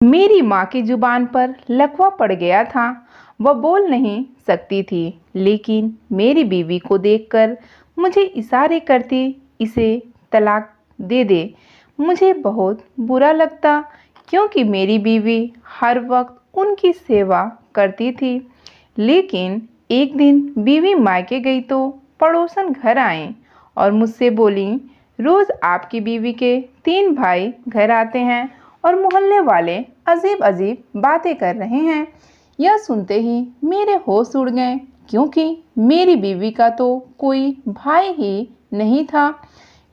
मेरी माँ की जुबान पर लकवा पड़ गया था। वह बोल नहीं सकती थी, लेकिन मेरी बीवी को देखकर मुझे इशारे करती, इसे तलाक दे दे। मुझे बहुत बुरा लगता, क्योंकि मेरी बीवी हर वक्त उनकी सेवा करती थी। लेकिन एक दिन बीवी मायके गई तो पड़ोसन घर आए और मुझसे बोली, रोज़ आपकी बीवी के 3 भाई घर आते हैं और मोहल्ले वाले अजीब अजीब बातें कर रहे हैं। यह सुनते ही मेरे होश उड़ गए, क्योंकि मेरी बीवी का तो कोई भाई ही नहीं था।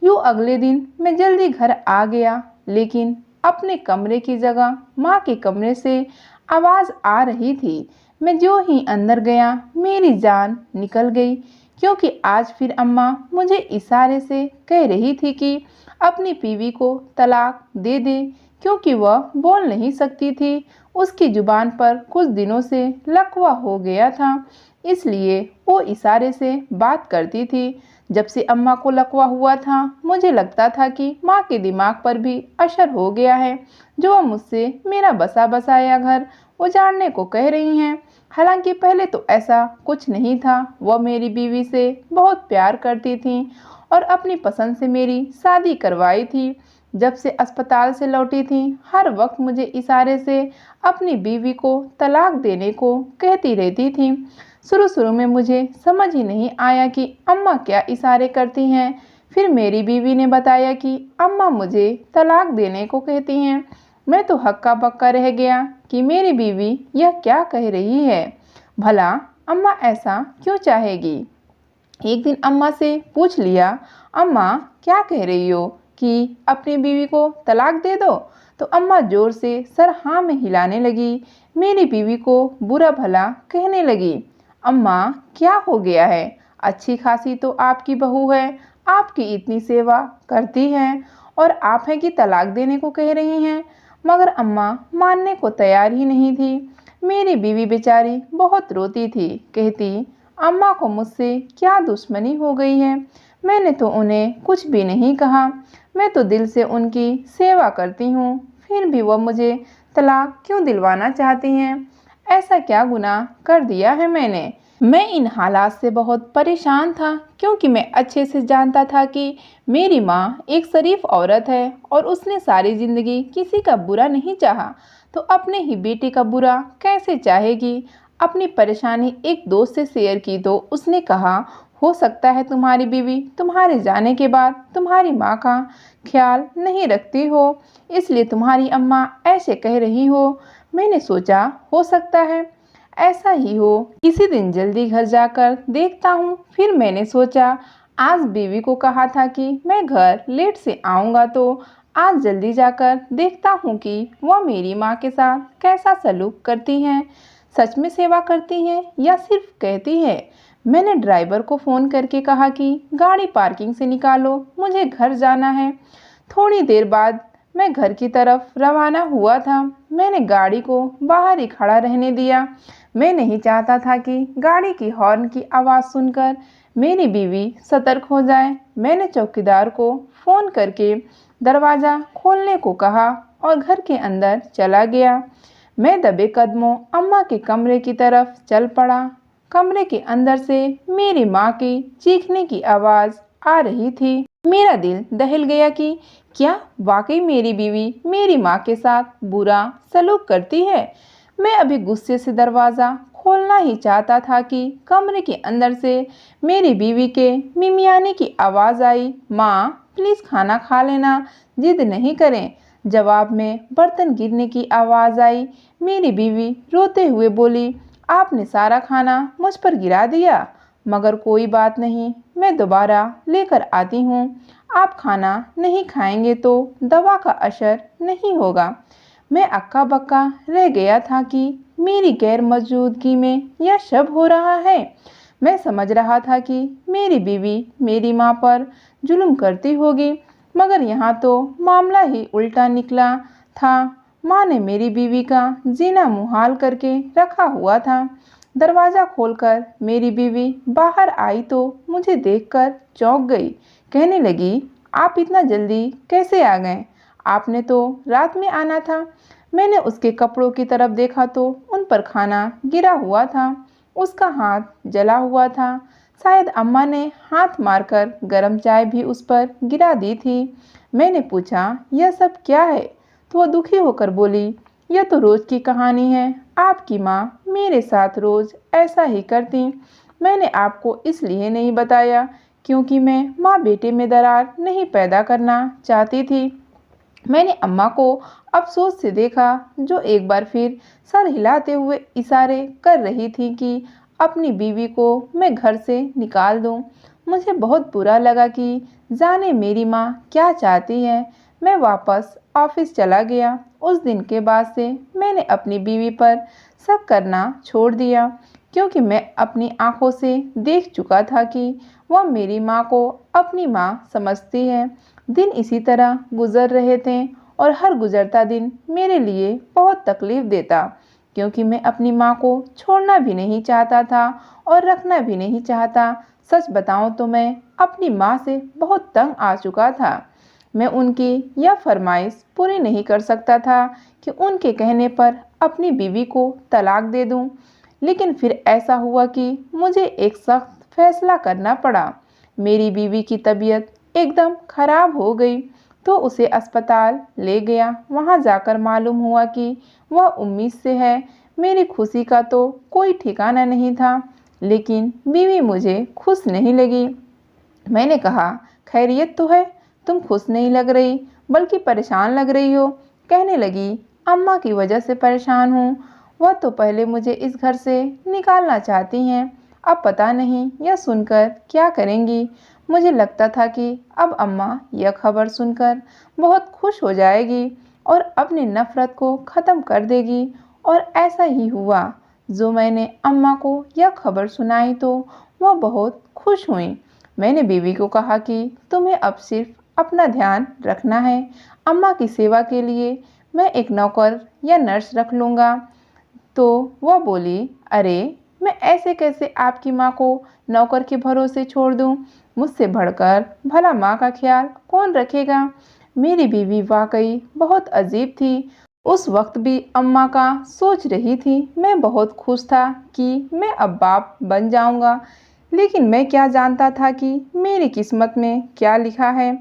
यूँ अगले दिन मैं जल्दी घर आ गया, लेकिन अपने कमरे की जगह माँ के कमरे से आवाज़ आ रही थी। मैं जो ही अंदर गया, मेरी जान निकल गई, क्योंकि आज फिर अम्मा मुझे इशारे से कह रही थी कि अपनी बीवी को तलाक दे दे, क्योंकि वह बोल नहीं सकती थी। उसकी जुबान पर कुछ दिनों से लकवा हो गया था, इसलिए वो इशारे से बात करती थी। जब से अम्मा को लकवा हुआ था, मुझे लगता था कि माँ के दिमाग पर भी असर हो गया है, जो वह मुझसे मेरा बसा बसाया घर उजाड़ने को कह रही हैं। हालांकि पहले तो ऐसा कुछ नहीं था। वह मेरी बीवी से बहुत प्यार करती थी और अपनी पसंद से मेरी शादी करवाई थी। जब से अस्पताल से लौटी थी, हर वक्त मुझे इशारे से अपनी बीवी को तलाक देने को कहती रहती थी। शुरू शुरू में मुझे समझ ही नहीं आया कि अम्मा क्या इशारे करती हैं। फिर मेरी बीवी ने बताया कि अम्मा मुझे तलाक देने को कहती हैं। मैं तो हक्का बक्का रह गया कि मेरी बीवी यह क्या कह रही है। भला अम्मा ऐसा क्यों चाहेगी। एक दिन अम्मा से पूछ लिया, अम्मा क्या कह रही हो कि अपनी बीवी को तलाक दे दो। तो अम्मा जोर से सर हाँ में हिलाने लगी। मेरी बीवी को बुरा भला कहने लगी, अम्मा क्या हो गया है, अच्छी खासी तो आपकी बहू है, आपकी इतनी सेवा करती है, और आप हैं कि तलाक देने को कह रही हैं। मगर अम्मा मानने को तैयार ही नहीं थी। मेरी बीवी बेचारी बहुत रोती थी, कहती, अम्मा को मुझसे क्या दुश्मनी हो गई है। मैंने तो उन्हें कुछ भी नहीं कहा, मैं तो दिल से उनकी सेवा करती हूँ, फिर भी वह मुझे तलाक क्यों दिलवाना चाहती हैं। ऐसा क्या गुनाह कर दिया है मैंने। मैं इन हालात से बहुत परेशान था, क्योंकि मैं अच्छे से जानता था कि मेरी माँ एक शरीफ औरत है और उसने सारी ज़िंदगी किसी का बुरा नहीं चाहा, तो अपने ही बेटे का बुरा कैसे चाहेगी। अपनी परेशानी एक दोस्त से शेयर की तो उसने कहा, हो सकता है तुम्हारी बीवी तुम्हारे जाने के बाद तुम्हारी माँ का ख्याल नहीं रखती हो, इसलिए तुम्हारी अम्मा ऐसे कह रही हो। मैंने सोचा हो सकता है ऐसा ही हो, किसी दिन जल्दी घर जाकर देखता हूँ। फिर मैंने सोचा, आज बीवी को कहा था कि मैं घर लेट से आऊँगा, तो आज जल्दी जाकर देखता हूँ कि वह मेरी माँ के साथ कैसा सलूक करती हैं। सच में सेवा करती हैं या सिर्फ कहती है। मैंने ड्राइवर को फ़ोन करके कहा कि गाड़ी पार्किंग से निकालो, मुझे घर जाना है। थोड़ी देर बाद मैं घर की तरफ रवाना हुआ था। मैंने गाड़ी को बाहर ही खड़ा रहने दिया। मैं नहीं चाहता था कि गाड़ी की हॉर्न की आवाज़ सुनकर मेरी बीवी सतर्क हो जाए। मैंने चौकीदार को फ़ोन करके दरवाज़ा खोलने को कहा और घर के अंदर चला गया। मैं दबे कदमों अम्मा के कमरे की तरफ चल पड़ा। कमरे के अंदर से मेरी माँ की चीखने की आवाज़ आ रही थी। मेरा दिल दहल गया कि क्या वाकई मेरी बीवी मेरी माँ के साथ बुरा सलूक करती है। मैं अभी गुस्से से दरवाज़ा खोलना ही चाहता था कि कमरे के अंदर से मेरी बीवी के मिमियाने की आवाज़ आई, माँ प्लीज़ खाना खा लेना, जिद नहीं करें। जवाब में बर्तन गिरने की आवाज़ आई। मेरी बीवी रोते हुए बोली, आपने सारा खाना मुझ पर गिरा दिया। मगर कोई बात नहीं, मैं दोबारा लेकर आती हूँ। आप खाना नहीं खाएंगे तो दवा का असर नहीं होगा। मैं अक्का बक्का रह गया था कि मेरी गैर मौजूदगी में यह सब हो रहा है। मैं समझ रहा था कि मेरी बीवी मेरी माँ पर जुल्म करती होगी, मगर यहाँ तो मामला ही उल्टा निकला था। माँ ने मेरी बीवी का जीना मुहाल करके रखा हुआ था। दरवाज़ा खोलकर मेरी बीवी बाहर आई तो मुझे देखकर चौंक गई। कहने लगी, आप इतना जल्दी कैसे आ गए, आपने तो रात में आना था। मैंने उसके कपड़ों की तरफ देखा तो उन पर खाना गिरा हुआ था। उसका हाथ जला हुआ था। शायद अम्मा ने हाथ मारकर गर्म चाय भी उस पर गिरा दी थी। मैंने पूछा, यह सब क्या है? तो वह दुखी होकर बोली, यह तो रोज की कहानी है। आपकी माँ मेरे साथ रोज ऐसा ही करती। मैंने आपको इसलिए नहीं बताया क्योंकि मैं माँ बेटे में दरार नहीं पैदा करना चाहती थी। मैंने अम्मा को अफसोस से देखा, जो एक बार फिर सर हिलाते हुए इशारे कर रही थी कि अपनी बीवी को मैं घर से निकाल दूं। मुझे बहुत बुरा लगा कि जाने मेरी माँ क्या चाहती है। मैं वापस ऑफिस चला गया। उस दिन के बाद से मैंने अपनी बीवी पर शक करना छोड़ दिया, क्योंकि मैं अपनी आंखों से देख चुका था कि वह मेरी माँ को अपनी माँ समझती है। दिन इसी तरह गुजर रहे थे और हर गुजरता दिन मेरे लिए बहुत तकलीफ देता, क्योंकि मैं अपनी माँ को छोड़ना भी नहीं चाहता था और रखना भी नहीं चाहता। सच बताऊं तो मैं अपनी माँ से बहुत तंग आ चुका था। मैं उनकी यह फरमाइश पूरी नहीं कर सकता था कि उनके कहने पर अपनी बीवी को तलाक दे दूं। लेकिन फिर ऐसा हुआ कि मुझे एक सख्त फैसला करना पड़ा। मेरी बीवी की तबीयत एकदम खराब हो गई तो उसे अस्पताल ले गया। वहां जाकर मालूम हुआ कि वह उम्मीद से है। मेरी खुशी का तो कोई ठिकाना नहीं था, लेकिन बीवी मुझे खुश नहीं लगी। मैंने कहा, खैरियत तो है? तुम खुश नहीं लग रही, बल्कि परेशान लग रही हो। कहने लगी, अम्मा की वजह से परेशान हूँ। वह तो पहले मुझे इस घर से निकालना चाहती हैं, अब पता नहीं यह सुनकर क्या करेंगी। मुझे लगता था कि अब अम्मा यह खबर सुनकर बहुत खुश हो जाएगी और अपनी नफरत को ख़त्म कर देगी, और ऐसा ही हुआ। जो मैंने अम्मा को यह खबर सुनाई तो वह बहुत खुश हुई। मैंने बीवी को कहा कि तुम्हें अब सिर्फ अपना ध्यान रखना है। अम्मा की सेवा के लिए मैं एक नौकर या नर्स रख लूँगा। तो वह बोली, अरे मैं ऐसे कैसे आपकी माँ को नौकर के भरोसे छोड़ दूँ? मुझसे बढ़कर भला माँ का ख्याल कौन रखेगा? मेरी बीवी वाकई बहुत अजीब थी। उस वक्त भी अम्मा का सोच रही थी। मैं बहुत खुश था कि मैं अब बाप बन जाऊंगा, लेकिन मैं क्या जानता था कि मेरी किस्मत में क्या लिखा है।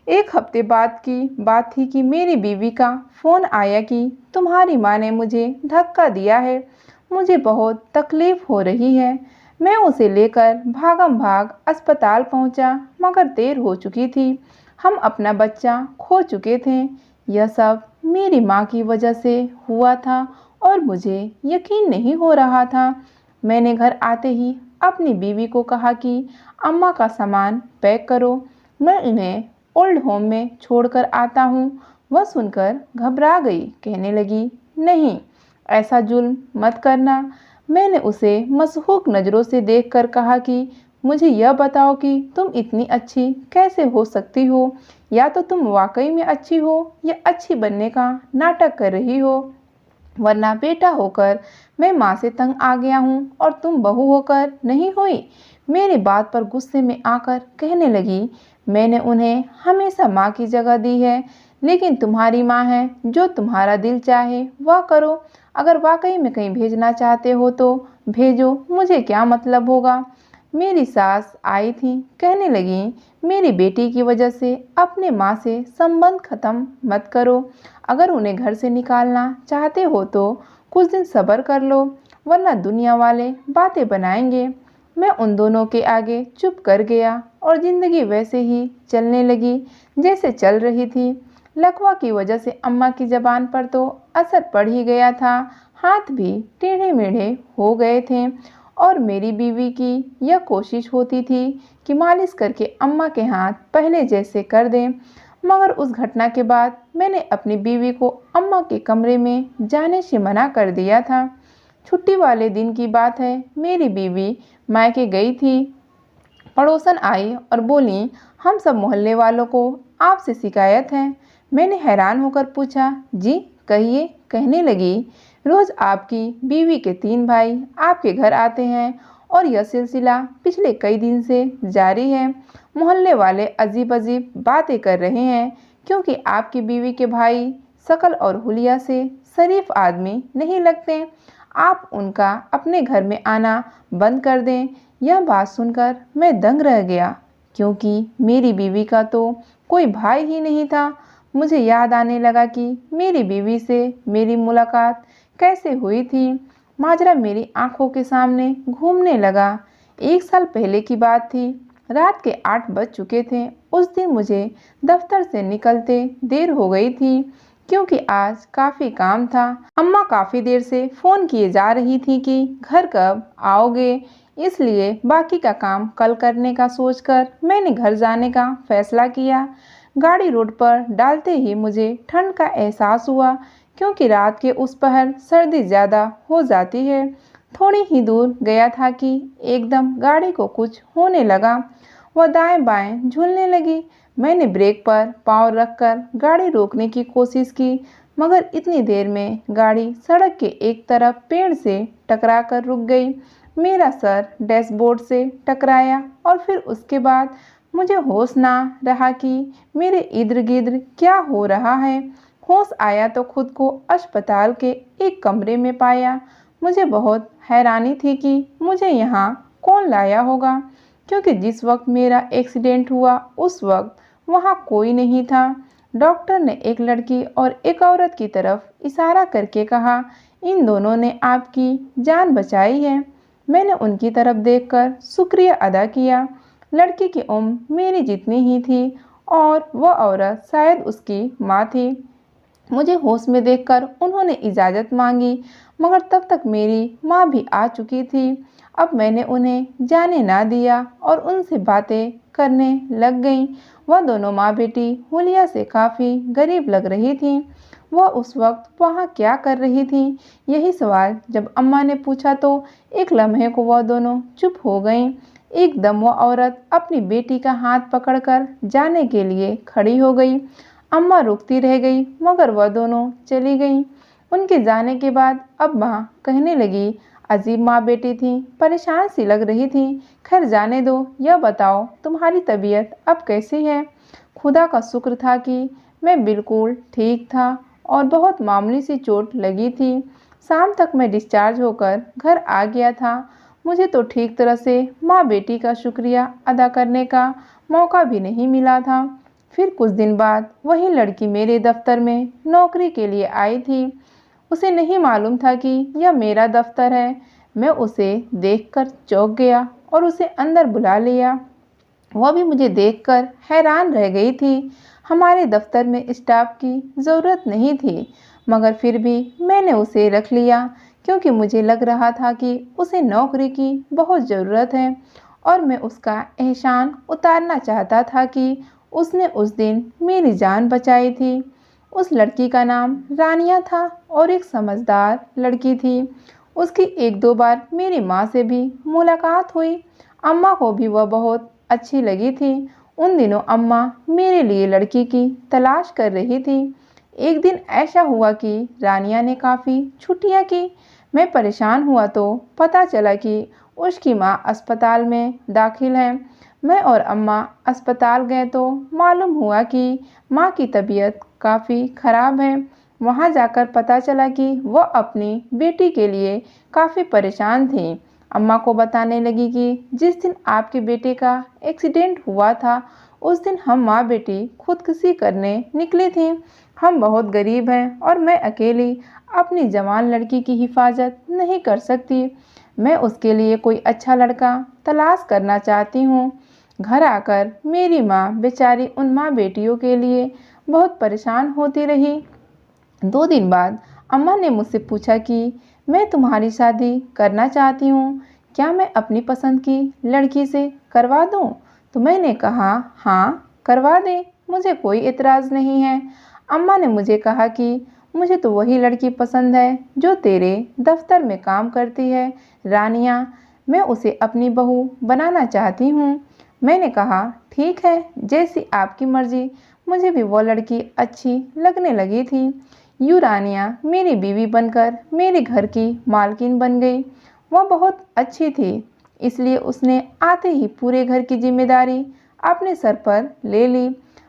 एक हफ्ते बाद की बात थी कि मेरी बीवी का फ़ोन आया कि तुम्हारी माँ ने मुझे धक्का दिया है, मुझे बहुत तकलीफ़ हो रही है। मैं उसे लेकर भागम भाग अस्पताल पहुंचा, मगर देर हो चुकी थी। हम अपना बच्चा खो चुके थे। यह सब मेरी माँ की वजह से हुआ था और मुझे यकीन नहीं हो रहा था। मैंने घर आते ही अपनी बीवी को कहा कि अम्मा का सामान पैक करो, मैं उन्हें ओल्ड होम में छोड़कर आता हूँ। वह सुनकर घबरा गई, कहने लगी, नहीं, ऐसा जुल्म मत करना। मैंने उसे मशकूक नज़रों से देखकर कहा कि मुझे यह बताओ कि तुम इतनी अच्छी कैसे हो सकती हो? या तो तुम वाकई में अच्छी हो या अच्छी बनने का नाटक कर रही हो, वरना बेटा होकर मैं माँ से तंग आ गया हूँ और तुम बहू होकर नहीं हुई। मेरी बात पर गुस्से में आकर कहने लगी, मैंने उन्हें हमेशा माँ की जगह दी है, लेकिन तुम्हारी माँ है, जो तुम्हारा दिल चाहे वह करो। अगर वाकई में कहीं भेजना चाहते हो तो भेजो, मुझे क्या मतलब होगा। मेरी सास आई थी, कहने लगी, मेरी बेटी की वजह से अपने माँ से संबंध खत्म मत करो। अगर उन्हें घर से निकालना चाहते हो तो कुछ दिन सब्र कर लो, वरना दुनिया वाले बातें बनाएंगे। मैं उन दोनों के आगे चुप कर गया और ज़िंदगी वैसे ही चलने लगी जैसे चल रही थी। लकवा की वजह से अम्मा की ज़बान पर तो असर पड़ ही गया था, हाथ भी टेढ़े मेढ़े हो गए थे, और मेरी बीवी की यह कोशिश होती थी कि मालिश करके अम्मा के हाथ पहले जैसे कर दें। मगर उस घटना के बाद मैंने अपनी बीवी को अम्मा के कमरे में जाने से मना कर दिया था। छुट्टी वाले दिन की बात है, मेरी बीवी मायके गई थी। पड़ोसन आई और बोली, हम सब मोहल्ले वालों को आपसे शिकायत है। मैंने हैरान होकर पूछा, जी कहिए। कहने लगी, रोज़ आपकी बीवी के 3 भाई आपके घर आते हैं और यह सिलसिला पिछले कई दिन से जारी है। मोहल्ले वाले अजीब अजीब बातें कर रहे हैं, क्योंकि आपकी बीवी के भाई शकल और हुलिया से शरीफ आदमी नहीं लगते। आप उनका अपने घर में आना बंद कर दें। यह बात सुनकर मैं दंग रह गया, क्योंकि मेरी बीवी का तो कोई भाई ही नहीं था। मुझे याद आने लगा कि मेरी बीवी से मेरी मुलाकात कैसे हुई थी। माजरा मेरी आंखों के सामने घूमने लगा। 1 साल पहले की बात थी। रात के 8 बज चुके थे। उस दिन मुझे दफ्तर से निकलते देर हो गई थी, क्योंकि आज काफ़ी काम था। अम्मा काफ़ी देर से फ़ोन किए जा रही थी कि घर कब आओगे, इसलिए बाकी का काम कल करने का सोचकर मैंने घर जाने का फैसला किया। गाड़ी रोड पर डालते ही मुझे ठंड का एहसास हुआ, क्योंकि रात के उस पहर सर्दी ज़्यादा हो जाती है। थोड़ी ही दूर गया था कि एकदम गाड़ी को कुछ होने लगा। वह दाएं बाएं झूलने लगी। मैंने ब्रेक पर पाँव रखकर गाड़ी रोकने की कोशिश की, मगर इतनी देर में गाड़ी सड़क के एक तरफ पेड़ से टकराकर रुक गई। मेरा सर डैशबोर्ड से टकराया और फिर उसके बाद मुझे होश ना रहा कि मेरे इर्द गिर्द क्या हो रहा है। होश आया तो खुद को अस्पताल के एक कमरे में पाया। मुझे बहुत हैरानी थी कि मुझे यहाँ कौन लाया होगा, क्योंकि जिस वक्त मेरा एक्सीडेंट हुआ उस वक्त वहाँ कोई नहीं था। डॉक्टर ने एक लड़की और एक औरत की तरफ इशारा करके कहा, इन दोनों ने आपकी जान बचाई है। मैंने उनकी तरफ देखकर शुक्रिया अदा किया। लड़की की उम्र मेरी जितनी ही थी और वह औरत शायद उसकी माँ थी। मुझे होश में देखकर उन्होंने इजाज़त मांगी, मगर तब तक मेरी माँ भी आ चुकी थी। अब मैंने उन्हें जाने ना दिया और उनसे बातें करने लग गई। वह दोनों माँ बेटी हुलिया से काफ़ी गरीब लग रही थी। वह उस वक्त वहाँ क्या कर रही थी, यही सवाल जब अम्मा ने पूछा तो एक लम्हे को वह दोनों चुप हो गईं। एकदम वह औरत अपनी बेटी का हाथ पकड़कर जाने के लिए खड़ी हो गई। अम्मा रुकती रह गई, मगर वह दोनों चली गईं। उनके जाने के बाद अम्मा कहने लगी, अजीब माँ बेटी थी, परेशान सी लग रही थी। खैर जाने दो, यह बताओ तुम्हारी तबीयत अब कैसी है। खुदा का शुक्र था कि मैं बिल्कुल ठीक था और बहुत मामूली सी चोट लगी थी। शाम तक मैं डिस्चार्ज होकर घर आ गया था। मुझे तो ठीक तरह से माँ बेटी का शुक्रिया अदा करने का मौका भी नहीं मिला था। फिर कुछ दिन बाद वही लड़की मेरे दफ्तर में नौकरी के लिए आई थी। उसे नहीं मालूम था कि यह मेरा दफ्तर है। मैं उसे देखकर चौंक गया और उसे अंदर बुला लिया। वह भी मुझे देखकर हैरान रह गई थी। हमारे दफ्तर में स्टाफ की ज़रूरत नहीं थी, मगर फिर भी मैंने उसे रख लिया, क्योंकि मुझे लग रहा था कि उसे नौकरी की बहुत ज़रूरत है और मैं उसका एहसान उतारना चाहता था कि उसने उस दिन मेरी जान बचाई थी। उस लड़की का नाम रानिया था और एक समझदार लड़की थी। उसकी 1-2 बार मेरी माँ से भी मुलाकात हुई। अम्मा को भी वह बहुत अच्छी लगी थी। उन दिनों अम्मा मेरे लिए लड़की की तलाश कर रही थी। एक दिन ऐसा हुआ कि रानिया ने काफ़ी छुट्टियाँ की। मैं परेशान हुआ तो पता चला कि उसकी माँ अस्पताल में दाखिल है। मैं और अम्मा अस्पताल गए तो मालूम हुआ कि माँ की तबीयत काफ़ी ख़राब है। वहाँ जाकर पता चला कि वह अपनी बेटी के लिए काफ़ी परेशान थी। अम्मा को बताने लगी कि जिस दिन आपके बेटे का एक्सीडेंट हुआ था, उस दिन हम माँ बेटी खुदकुशी करने निकली थी। हम बहुत गरीब हैं और मैं अकेली अपनी जवान लड़की की हिफाजत नहीं कर सकती। मैं उसके लिए कोई अच्छा लड़का तलाश करना चाहती हूँ। घर आकर मेरी माँ बेचारी उन माँ बेटियों के लिए बहुत परेशान होती रही। 2 दिन बाद अम्मा ने मुझसे पूछा कि मैं तुम्हारी शादी करना चाहती हूँ, क्या मैं अपनी पसंद की लड़की से करवा दूँ? तो मैंने कहा, हाँ करवा दे, मुझे कोई एतराज़ नहीं है। अम्मा ने मुझे कहा कि मुझे तो वही लड़की पसंद है जो तेरे दफ्तर में काम करती है, रानिया। मैं उसे अपनी बहू बनाना चाहती हूँ। मैंने कहा, ठीक है, जैसी आपकी मर्जी। मुझे भी वो लड़की अच्छी लगने लगी थी। यूँ रानिया मेरी बीवी बनकर मेरे घर की मालकिन बन गई। वह बहुत अच्छी थी, इसलिए उसने आते ही पूरे घर की जिम्मेदारी अपने सर पर ले ली।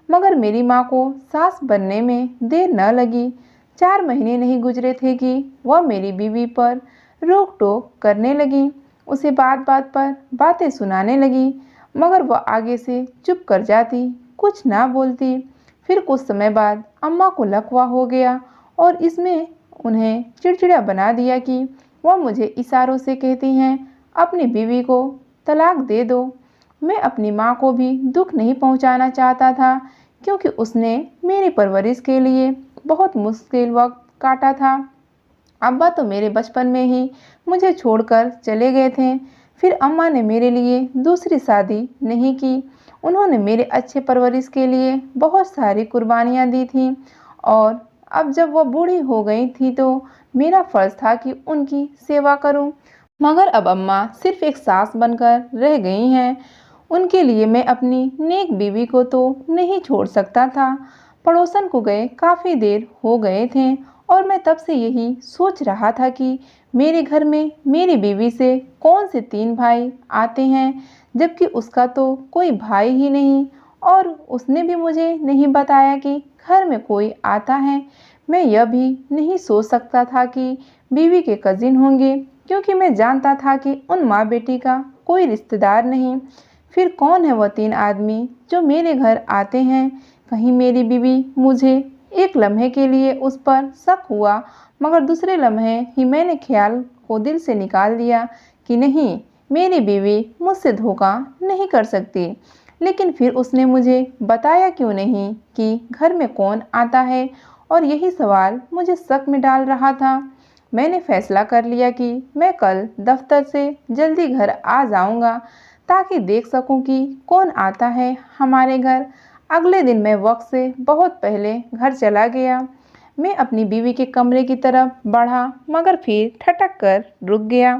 मगर मेरी माँ को सास बनने में देर न लगी। 4 महीने नहीं गुजरे थे कि वह मेरी बीवी पर रोक टोक करने लगी, उसे बात बात पर बातें सुनाने लगी, मगर वह आगे से चुप कर जाती, कुछ ना बोलती। फिर कुछ समय बाद अम्मा को लकवा हो गया और इसमें उन्हें चिड़चिड़ा बना दिया कि वह मुझे इशारों से कहती हैं, अपनी बीवी को तलाक दे दो। मैं अपनी माँ को भी दुख नहीं पहुँचाना चाहता था, क्योंकि उसने मेरी परवरिश के लिए बहुत मुश्किल वक्त काटा था। अब्बा तो मेरे बचपन में ही मुझे छोड़कर चले गए थे। फिर अम्मा ने मेरे लिए दूसरी शादी नहीं की। उन्होंने मेरे अच्छे परवरिश के लिए बहुत सारी कुर्बानियाँ दी थीं, और अब जब वह बूढ़ी हो गई थी तो मेरा फ़र्ज़ था कि उनकी सेवा करूं। मगर अब अम्मा सिर्फ एक सास बनकर रह गई हैं। उनके लिए मैं अपनी नेक बीवी को तो नहीं छोड़ सकता था। पड़ोसन को गए काफ़ी देर हो गए थे, और मैं तब से यही सोच रहा था कि मेरे घर में मेरी बीवी से कौन से 3 भाई आते हैं, जबकि उसका तो कोई भाई ही नहीं, और उसने भी मुझे नहीं बताया कि घर में कोई आता है। मैं यह भी नहीं सोच सकता था कि बीवी के कजिन होंगे, क्योंकि मैं जानता था कि उन माँ बेटी का कोई रिश्तेदार नहीं। फिर कौन है वह 3 आदमी जो मेरे घर आते हैं? कहीं मेरी बीवी मुझे एक लम्हे के लिए उस पर शक हुआ, मगर दूसरे लम्हे ही मैंने ख्याल को दिल से निकाल दिया कि नहीं, मेरी बीवी मुझसे धोखा नहीं कर सकती। लेकिन फिर उसने मुझे बताया क्यों नहीं कि घर में कौन आता है, और यही सवाल मुझे शक में डाल रहा था। मैंने फैसला कर लिया कि मैं कल दफ्तर से जल्दी घर आ जाऊंगा, ताकि देख सकूं कि कौन आता है हमारे घर। अगले दिन मैं वक्त से बहुत पहले घर चला गया। मैं अपनी बीवी के कमरे की तरफ बढ़ा, मगर फिर ठटक कर रुक गया,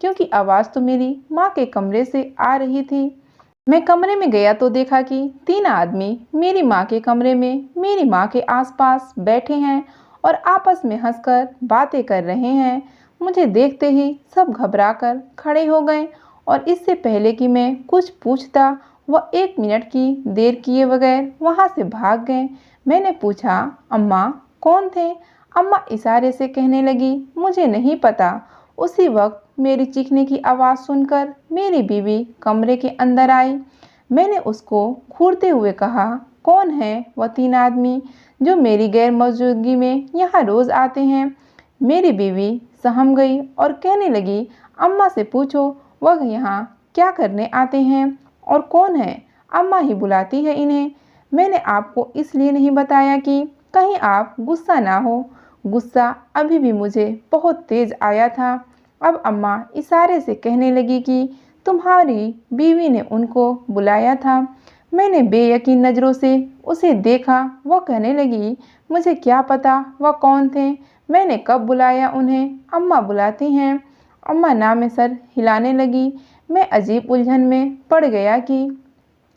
क्योंकि आवाज़ तो मेरी माँ के कमरे से आ रही थी। मैं कमरे में गया तो देखा कि 3 आदमी मेरी माँ के कमरे में मेरी माँ के आसपास बैठे हैं और आपस में हंसकर बातें कर रहे हैं। मुझे देखते ही सब घबराकर खड़े हो गए, और इससे पहले कि मैं कुछ पूछता, वह 1 मिनट की देर किए बगैर वहाँ से भाग गए। मैंने पूछा, अम्मा कौन थे? अम्मा इशारे से कहने लगी, मुझे नहीं पता। उसी वक्त मेरी चीखने की आवाज़ सुनकर मेरी बीवी कमरे के अंदर आई। मैंने उसको घूरते हुए कहा, कौन है वह 3 आदमी जो मेरी गैर मौजूदगी में यहाँ रोज़ आते हैं? मेरी बीवी सहम गई और कहने लगी, अम्मा से पूछो वह यहाँ क्या करने आते हैं और कौन है? अम्मा ही बुलाती है इन्हें। मैंने आपको इसलिए नहीं बताया कि कहीं आप गुस्सा ना हो। गुस्सा अभी भी मुझे बहुत तेज आया था। अब अम्मा इशारे से कहने लगी कि तुम्हारी बीवी ने उनको बुलाया था। मैंने बेयकीन नज़रों से उसे देखा। वह कहने लगी, मुझे क्या पता वह कौन थे, मैंने कब बुलाया उन्हें, अम्मा बुलाती हैं। अम्मा ना में सर हिलाने लगी। मैं अजीब उलझन में पड़ गया कि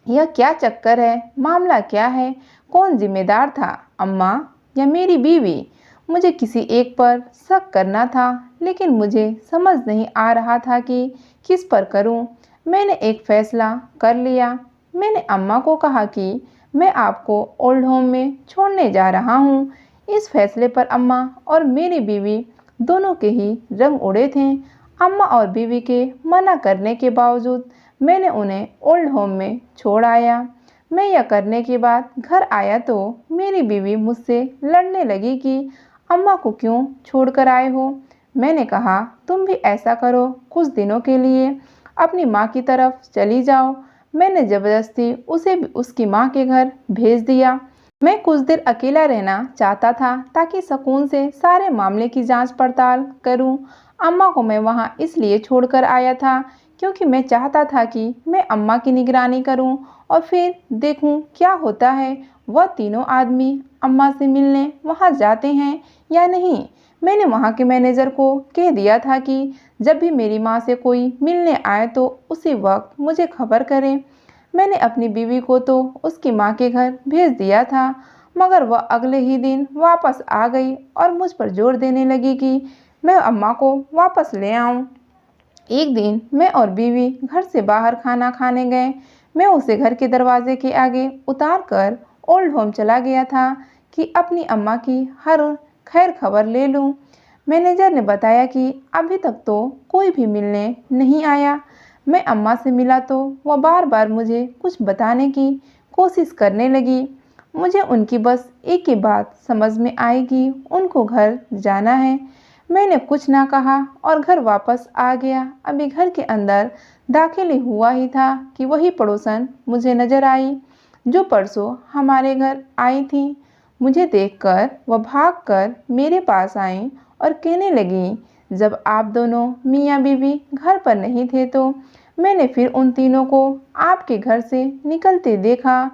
यह क्या चक्कर है, मामला क्या है, कौन जिम्मेदार था, अम्मा या मेरी बीवी? मुझे किसी एक पर शक करना था, लेकिन मुझे समझ नहीं आ रहा था कि किस पर करूं। मैंने एक फैसला कर लिया। मैंने अम्मा को कहा कि मैं आपको ओल्ड होम में छोड़ने जा रहा हूं। इस फैसले पर अम्मा और मेरी बीवी दोनों के ही रंग उड़े थे। अम्मा और बीवी के मना करने के बावजूद मैंने उन्हें ओल्ड होम में छोड़ आया। मैं यह करने के बाद घर आया तो मेरी बीवी मुझसे लड़ने लगी कि अम्मा को क्यों छोड़कर आए हो। मैंने कहा, तुम भी ऐसा करो, कुछ दिनों के लिए अपनी माँ की तरफ चली जाओ। मैंने ज़बरदस्ती उसे भी उसकी माँ के घर भेज दिया। मैं कुछ देर अकेला रहना चाहता था, ताकि सुकून से सारे मामले की जांच पड़ताल करूं। अम्मा को मैं वहां इसलिए छोड़कर आया था, क्योंकि मैं चाहता था कि मैं अम्मा की निगरानी करूं और फिर देखूं क्या होता है। वह तीनों आदमी अम्मा से मिलने वहां जाते हैं या नहीं। मैंने वहां के मैनेजर को कह दिया था कि जब भी मेरी माँ से कोई मिलने आए तो उसी वक्त मुझे खबर करें। मैंने अपनी बीवी को तो उसकी माँ के घर भेज दिया था, मगर वह अगले ही दिन वापस आ गई और मुझ पर जोर देने लगी कि मैं अम्मा को वापस ले आऊं। एक दिन मैं और बीवी घर से बाहर खाना खाने गए। मैं उसे घर के दरवाजे के आगे उतार कर ओल्ड होम चला गया था कि अपनी अम्मा की हर खैर खबर ले लूं। मैनेजर ने बताया कि अभी तक तो कोई भी मिलने नहीं आया। मैं अम्मा से मिला तो वह बार बार मुझे कुछ बताने की कोशिश करने लगी। मुझे उनकी बस एक ही बात समझ में आई कि उनको घर जाना है। मैंने कुछ ना कहा और घर वापस आ गया। अभी घर के अंदर दाखिल ही हुआ ही था कि वही पड़ोसन मुझे नजर आई जो परसों हमारे घर आई थी। मुझे देखकर वह भागकर मेरे पास आई और कहने लगी, जब आप दोनों मियाँ बीवी घर पर नहीं थे तो मैंने फिर उन तीनों को आपके घर से निकलते देखा।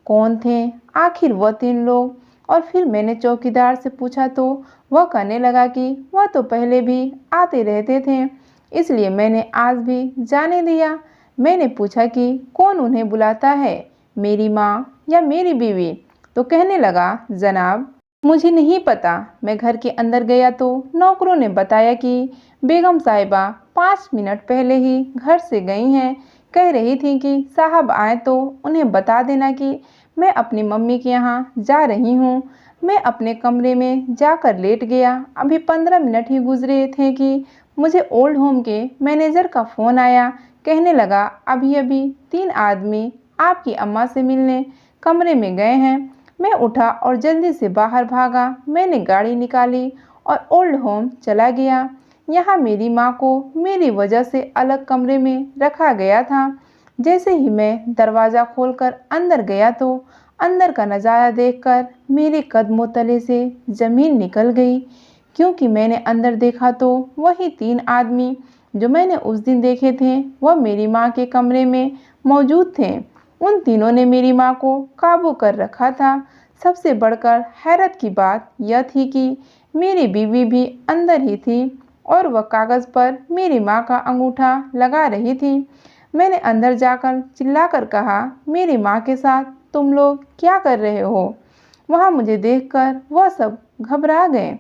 कौन थे आखिर वह 3 लोग? और फिर मैंने चौकीदार से पूछा तो वह कहने लगा कि वह तो पहले भी आते रहते थे, इसलिए मैंने आज भी जाने दिया। मैंने पूछा कि कौन उन्हें बुलाता है, मेरी माँ या मेरी बीवी? तो कहने लगा, जनाब मुझे नहीं पता। मैं घर के अंदर गया तो नौकरों ने बताया कि बेगम साहिबा 5 मिनट पहले ही घर से गई हैं। कह रही थी कि साहब आए तो उन्हें बता देना कि मैं अपनी मम्मी के यहाँ जा रही हूँ। मैं अपने कमरे में जाकर लेट गया। अभी 15 मिनट ही गुजरे थे कि मुझे ओल्ड होम के मैनेजर का फ़ोन आया। कहने लगा, अभी अभी 3 आदमी आपकी अम्मा से मिलने कमरे में गए हैं। मैं उठा और जल्दी से बाहर भागा। मैंने गाड़ी निकाली और ओल्ड होम चला गया। यहाँ मेरी माँ को मेरी वजह से अलग कमरे में रखा गया था। जैसे ही मैं दरवाज़ा खोलकर अंदर गया तो अंदर का नज़ारा देखकर मेरे कदमों तले से ज़मीन निकल गई, क्योंकि मैंने अंदर देखा तो वही 3 आदमी जो मैंने उस दिन देखे थे वह मेरी माँ के कमरे में मौजूद थे। उन तीनों ने मेरी माँ को काबू कर रखा था। सबसे बढ़कर हैरत की बात यह थी कि मेरी बीवी भी अंदर ही थी और वह कागज़ पर मेरी माँ का अंगूठा लगा रही थी। मैंने अंदर जाकर चिल्लाकर कहा, मेरी माँ के साथ तुम लोग क्या कर रहे हो? वहाँ मुझे देखकर वह सब घबरा गए।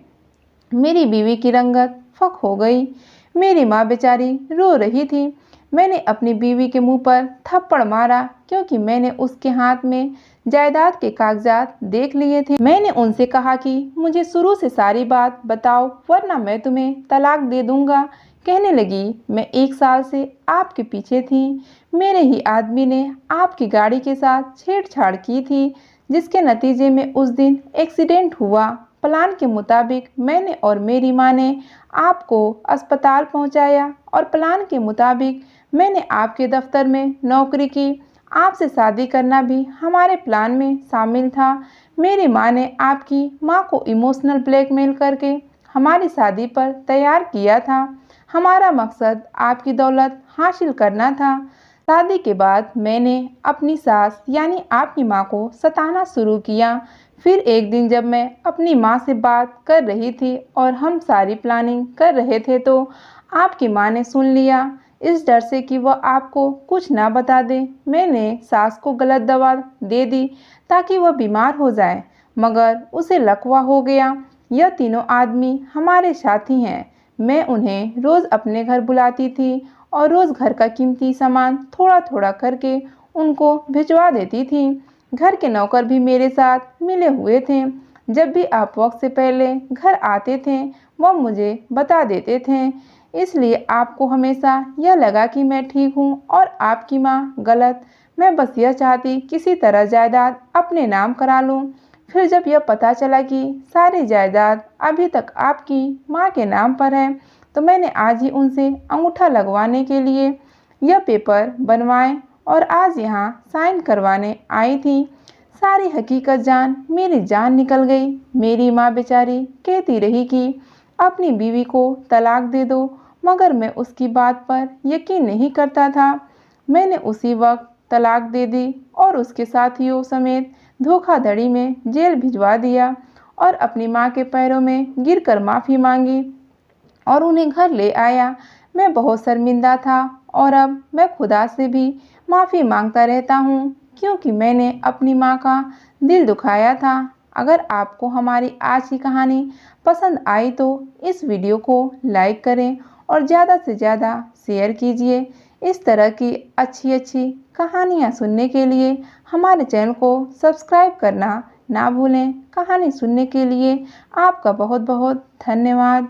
मेरी बीवी की रंगत फक हो गई। मेरी माँ बेचारी रो रही थी। मैंने अपनी बीवी के मुंह पर थप्पड़ मारा, क्योंकि मैंने उसके हाथ में जायदाद के कागजात देख लिए थे। मैंने उनसे कहा कि मुझे शुरू से सारी बात बताओ, वरना मैं तुम्हें तलाक दे दूंगा। कहने लगी, मैं 1 साल से आपके पीछे थी। मेरे ही आदमी ने आपकी गाड़ी के साथ छेड़छाड़ की थी, जिसके नतीजे में उस दिन एक्सीडेंट हुआ। प्लान के मुताबिक मैंने और मेरी माँ ने आपको अस्पताल पहुंचाया और प्लान के मुताबिक मैंने आपके दफ्तर में नौकरी की। आपसे शादी करना भी हमारे प्लान में शामिल था। मेरी माँ ने आपकी माँ को इमोशनल ब्लैकमेल करके हमारी शादी पर तैयार किया था। हमारा मकसद आपकी दौलत हासिल करना था। शादी के बाद मैंने अपनी सास यानी आपकी माँ को सताना शुरू किया। फिर एक दिन जब मैं अपनी माँ से बात कर रही थी और हम सारी प्लानिंग कर रहे थे तो आपकी माँ ने सुन लिया। इस डर से कि वह आपको कुछ ना बता दे, मैंने सास को गलत दवा दे दी ताकि वह बीमार हो जाए, मगर उसे लकवा हो गया। यह तीनों आदमी हमारे साथी हैं। मैं उन्हें रोज़ अपने घर बुलाती थी और रोज़ घर का कीमती सामान थोड़ा थोड़ा करके उनको भिजवा देती थी। घर के नौकर भी मेरे साथ मिले हुए थे। जब भी आप वक्त से पहले घर आते थे वह मुझे बता देते थे। इसलिए आपको हमेशा यह लगा कि मैं ठीक हूँ और आपकी माँ गलत। मैं बस यह चाहती किसी तरह जायदाद अपने नाम करा लूँ। फिर जब यह पता चला कि सारी जायदाद अभी तक आपकी माँ के नाम पर है तो मैंने आज ही उनसे अंगूठा लगवाने के लिए यह पेपर बनवाए और आज यहाँ साइन करवाने आई थी। सारी हकीकत जान मेरी जान निकल गई। मेरी माँ बेचारी कहती रही कि अपनी बीवी को तलाक दे दो, मगर मैं उसकी बात पर यकीन नहीं करता था। मैंने उसी वक्त तलाक दे दी और उसके साथियों समेत धोखाधड़ी में जेल भिजवा दिया और अपनी माँ के पैरों में गिरकर माफ़ी मांगी और उन्हें घर ले आया। मैं बहुत शर्मिंदा था और अब मैं खुदा से भी माफ़ी मांगता रहता हूँ, क्योंकि मैंने अपनी माँ का दिल दुखाया था। अगर आपको हमारी आज की कहानी पसंद आई तो इस वीडियो को लाइक करें और ज़्यादा से ज़्यादा शेयर कीजिए। इस तरह की अच्छी अच्छी कहानियाँ सुनने के लिए हमारे चैनल को सब्सक्राइब करना ना भूलें। कहानी सुनने के लिए आपका बहुत बहुत धन्यवाद।